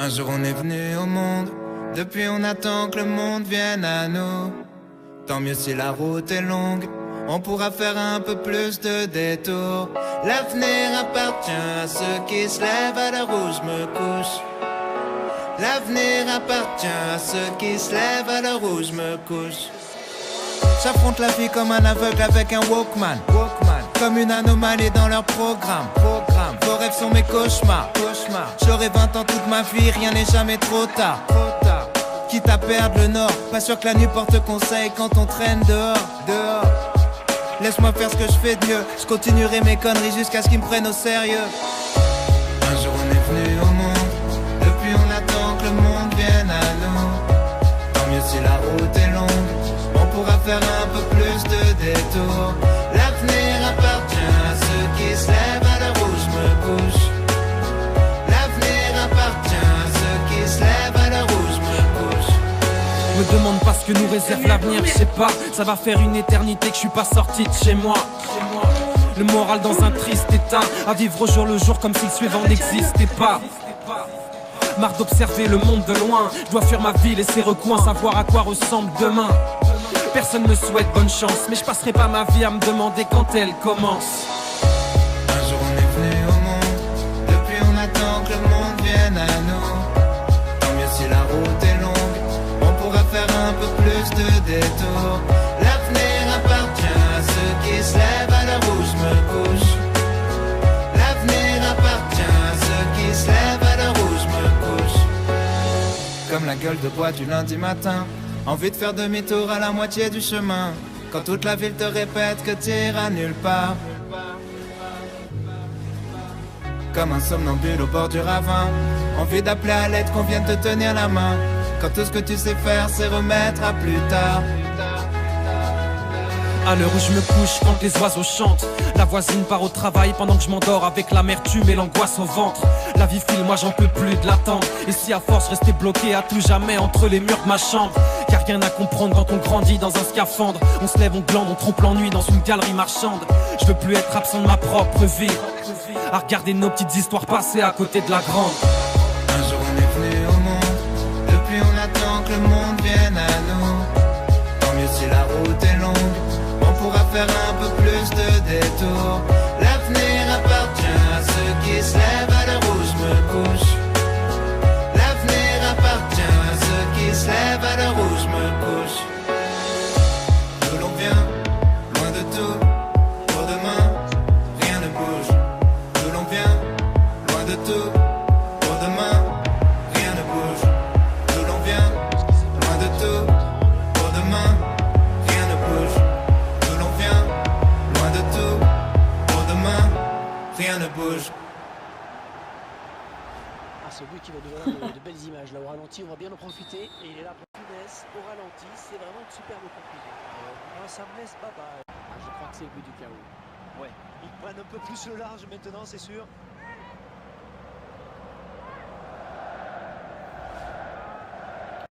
Un jour on est venu au monde, depuis on attend que le monde vienne à nous. Tant mieux si la route est longue, on pourra faire un peu plus de détours. L'avenir appartient à ceux qui se lèvent à l'heure où je me couche. L'avenir appartient à ceux qui se lèvent à l'heure où je me couche. J'affronte la vie comme un aveugle avec un Walkman. Comme une anomalie dans leur programme. Vos rêves sont mes cauchemars. J'aurai 20 ans toute ma vie, rien n'est jamais trop tard. Quitte à perdre le nord, pas sûr que la nuit porte conseil quand on traîne dehors. Laisse-moi faire ce que je fais de mieux. Je continuerai mes conneries jusqu'à ce qu'ils me prennent au sérieux. Un jour on est venu au monde, depuis on attend que le monde vienne à nous. Tant mieux si la route est longue, on pourra faire un peu plus de détours. L'avenir appartient à ceux qui se lèvent à l'heure où je me couche. L'avenir appartient à ceux qui se lèvent à l'heure où je me couche. Me demande pas ce que nous réserve l'avenir, je sais pas. Ça va faire une éternité que je suis pas sorti de chez moi. Le moral dans un triste état, à vivre au jour le jour comme si le suivant n'existait pas. Marre d'observer le monde de loin, je dois fuir ma ville et ses recoins, savoir à quoi ressemble demain. Personne me souhaite bonne chance, mais je passerai pas ma vie à me demander quand elle commence. Un jour on est venu au monde, depuis on attend que le monde vienne à nous. Tant mieux si la route est longue, on pourra faire un peu plus de détours. L'avenir appartient à ceux qui se lèvent à l'heure où je me couche. L'avenir appartient à ceux qui se lèvent à l'heure où je me couche. Comme la gueule de bois du lundi matin, envie de faire demi-tour à la moitié du chemin. Quand toute la ville te répète que t'iras nulle part. Comme un somnambule au bord du ravin, envie d'appeler à l'aide qu'on vienne te tenir la main. Quand tout ce que tu sais faire c'est remettre à plus tard. À l'heure où je me couche, quand les oiseaux chantent, la voisine part au travail pendant que je m'endors avec l'amertume et l'angoisse au ventre. La vie file, moi j'en peux plus de l'attendre. Et si à force rester bloqué à tout jamais entre les murs de ma chambre. Y'a rien à comprendre quand on grandit dans un scaphandre. On se lève, on glande, on trompe l'ennui dans une galerie marchande. Je veux plus être absent de ma propre vie, à regarder nos petites histoires passer à côté de la grande. Un jour on est venu au monde, depuis on attend que le monde vienne à nous. Tant mieux si la route est longue, on pourra faire un peu plus de détours. L'avenir appartient à ceux qui se lèvent à l'heure où je me couche. L'avenir appartient à ceux qui se lèvent à l'heure où je me couche. D'où l'on vient, loin de tout, pour demain, rien ne bouge. D'où l'on vient, loin de tout, pour demain, rien ne bouge. D'où l'on vient, loin de tout, pour demain, rien ne bouge. D'où l'on vient, loin de tout, pour demain, rien ne bouge. Ce but qui va nous donner de belles images là au ralenti, on va bien en profiter. Et il est là pour Funès au ralenti, c'est vraiment une superbe conclusion. Moi ça me laisse pas bas. Je crois que c'est le but du chaos. Ouais, ils prennent un peu plus le large maintenant, c'est sûr.